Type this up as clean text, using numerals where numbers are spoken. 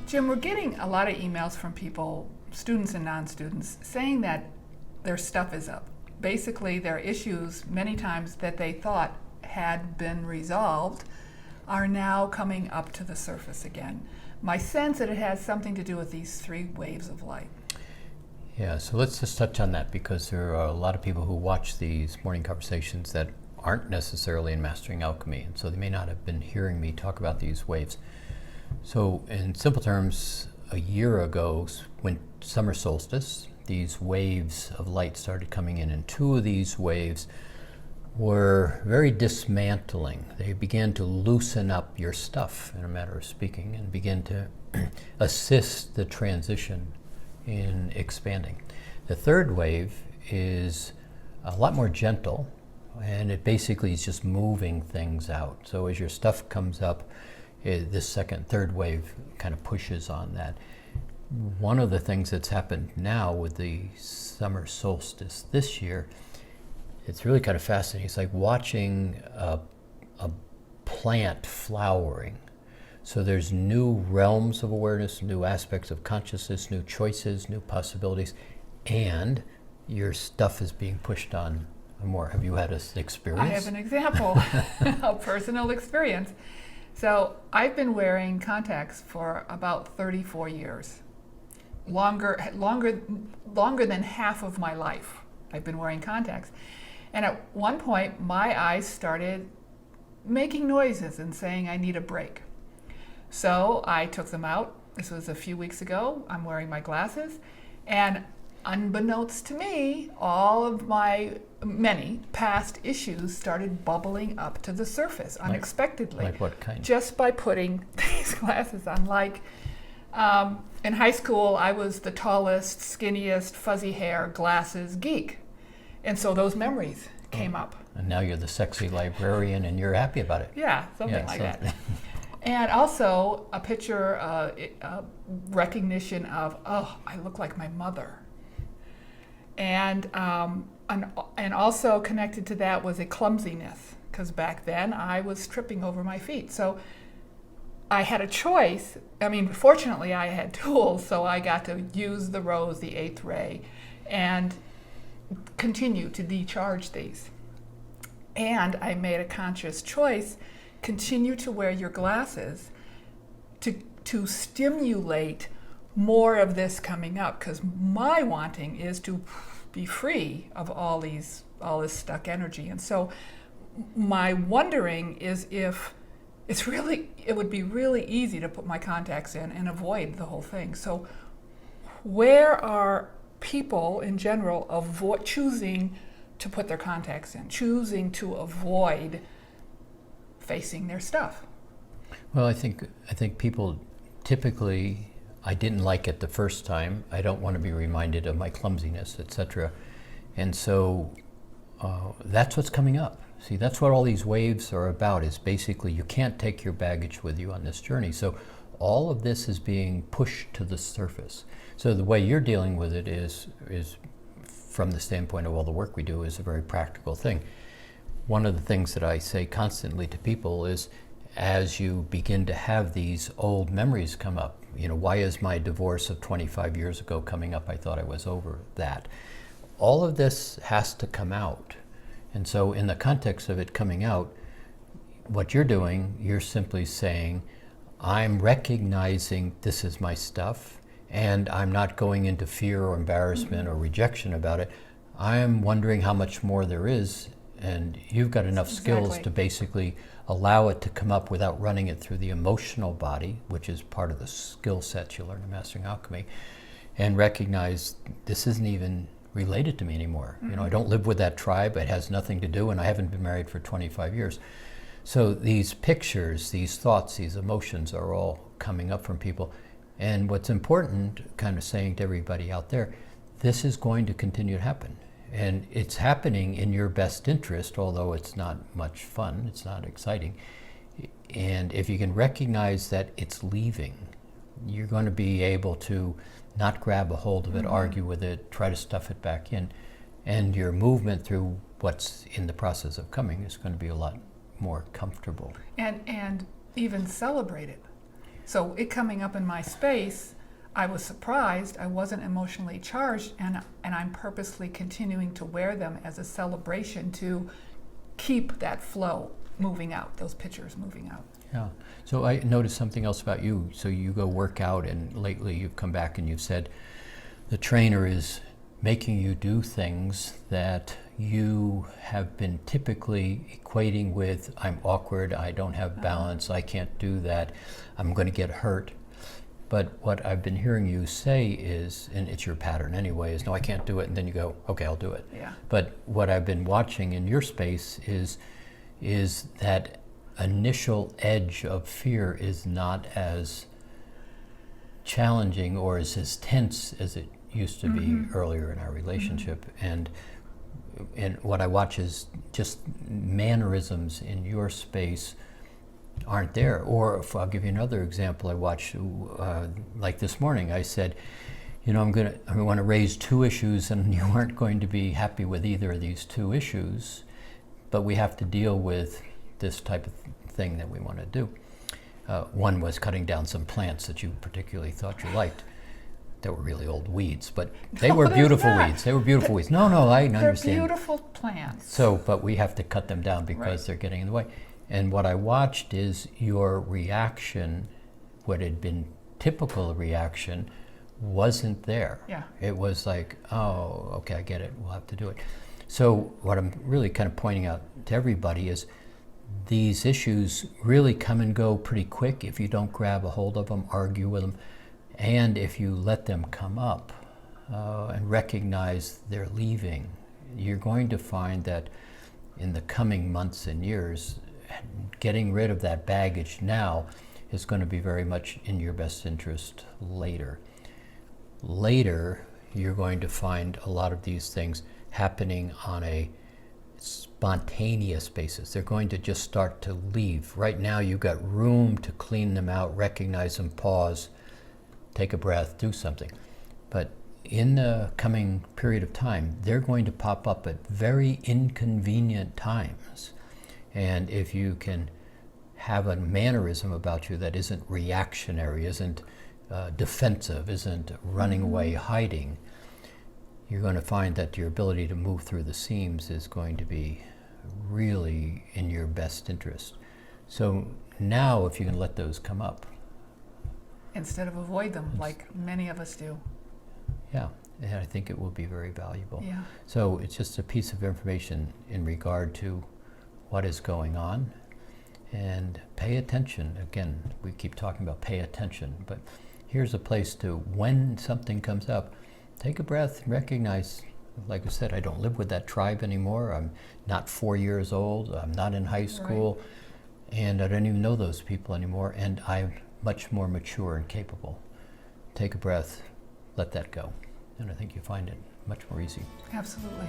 Jim, we're getting a lot of emails from people, students and non-students, saying that their stuff is up. Basically, their issues, many times that they thought had been resolved, are now coming up to the surface again. My sense that it has something to do with these 3 waves of light. Yeah, so let's just touch on that, because there are a lot of people who watch these morning conversations that aren't necessarily in Mastering Alchemy, and so they may not have been hearing me talk about these waves. So in simple terms, a year ago, when summer solstice, these waves of light started coming in, and 2 of these waves were very dismantling. They began to loosen up your stuff, in a matter of speaking, and begin to assist the transition in expanding. The 3rd wave is a lot more gentle, and it basically is just moving things out. So as your stuff comes up, this 2nd, 3rd wave kind of pushes on that. One of the things that's happened now with the summer solstice this year, it's really kind of fascinating. It's like watching a plant flowering. So there's new realms of awareness, new aspects of consciousness, new choices, new possibilities, and your stuff is being pushed on more. Have you had an experience? I have an example, a personal experience. So I've been wearing contacts for about 34 years. Longer than half of my life I've been wearing contacts. And at one point, my eyes started making noises and saying I need a break. So I took them out. This was a few weeks ago. I'm wearing my glasses. And unbeknownst to me, all of my many past issues started bubbling up to the surface unexpectedly. Like what kind? Just by putting these glasses on. Like in high school, I was the tallest, skinniest, fuzzy hair, glasses geek. And so those memories came up. And now you're the sexy librarian and you're happy about it. Yeah, something like that. And also a picture, a recognition of, oh, I look like my mother. And also connected to that was a clumsiness, because back then I was tripping over my feet. So I had a choice. I mean, fortunately I had tools, so I got to use the rose, the 8th ray, and continue to decharge these. And I made a conscious choice, continue to wear your glasses to stimulate more of this coming up, because my wanting is to be free of all this stuck energy. And so my wondering is if it would be really easy to put my contacts in and avoid the whole thing. So where are people in general choosing to put their contacts in, choosing to avoid facing their stuff? Well, I think people typically, I didn't like it the first time. I don't want to be reminded of my clumsiness, etc. And so that's what's coming up. See, that's what all these waves are about, is basically you can't take your baggage with you on this journey. So all of this is being pushed to the surface. So the way you're dealing with it is from the standpoint of all the work we do, is a very practical thing. One of the things that I say constantly to people is, as you begin to have these old memories come up, why is my divorce of 25 years ago coming up? I thought I was over that. All of this has to come out. And so in the context of it coming out, what you're doing, you're simply saying, I'm recognizing this is my stuff, and I'm not going into fear or embarrassment or rejection about it. I'm wondering how much more there is, and you've got enough skills to basically allow it to come up without running it through the emotional body, which is part of the skill sets you learn in Mastering Alchemy, and recognize this isn't even related to me anymore. I don't live with that tribe. It has nothing to do, and I haven't been married for 25 years. So these pictures, these thoughts, these emotions are all coming up from people. And what's important, kind of saying to everybody out there, this is going to continue to happen. And it's happening in your best interest, although it's not much fun, it's not exciting. And if you can recognize that it's leaving, you're going to be able to not grab a hold of it, argue with it, try to stuff it back in. And your movement through what's in the process of coming is going to be a lot more comfortable. And even celebrate it. So it coming up in my space, I was surprised. I wasn't emotionally charged, and I'm purposely continuing to wear them as a celebration to keep that flow moving out, those pictures moving out. Yeah. So I noticed something else about you. So you go work out, and lately you've come back and you've said the trainer is making you do things that you have been typically equating with, I'm awkward, I don't have balance, I can't do that, I'm going to get hurt. But what I've been hearing you say is, and it's your pattern anyway, is no, I can't do it, and then you go, okay, I'll do it. Yeah. But what I've been watching in your space is that initial edge of fear is not as challenging or is as tense as it used to be earlier in our relationship. And what I watch is just mannerisms in your space aren't there. Or if I'll give you another example, I watched like this morning, I said, you know, I want to raise two issues, and you aren't going to be happy with either of these two issues, but we have to deal with this type of thing that we want to do. One was cutting down some plants that you particularly thought you liked. They were really old weeds, but they were beautiful weeds. They were beautiful weeds. No, I understand. They're beautiful plants. So, but we have to cut them down because Right. they're getting in the way. And what I watched is your reaction, what had been typical reaction, wasn't there. Yeah. It was like, oh, okay, I get it. We'll have to do it. So what I'm really kind of pointing out to everybody is these issues really come and go pretty quick if you don't grab a hold of them, argue with them, and if you let them come up and recognize they're leaving. You're going to find that in the coming months and years, getting rid of that baggage now is going to be very much in your best interest later. Later, you're going to find a lot of these things happening on a spontaneous basis. They're going to just start to leave. Right now, you've got room to clean them out, recognize them, pause, take a breath, do something. But in the coming period of time, they're going to pop up at very inconvenient times. And if you can have a mannerism about you that isn't reactionary, isn't defensive, isn't running away, hiding, you're going to find that your ability to move through the seams is going to be really in your best interest. So now if you can let those come up. Instead of avoid them, like many of us do. Yeah, and I think it will be very valuable. Yeah. So it's just a piece of information in regard to what is going on, and pay attention. Again, we keep talking about pay attention, but here's a place to, when something comes up, take a breath and recognize, like I said, I don't live with that tribe anymore. I'm not 4 years old. I'm not in high school. Right. And I don't even know those people anymore. And I'm much more mature and capable. Take a breath, let that go. And I think you find it much more easy. Absolutely.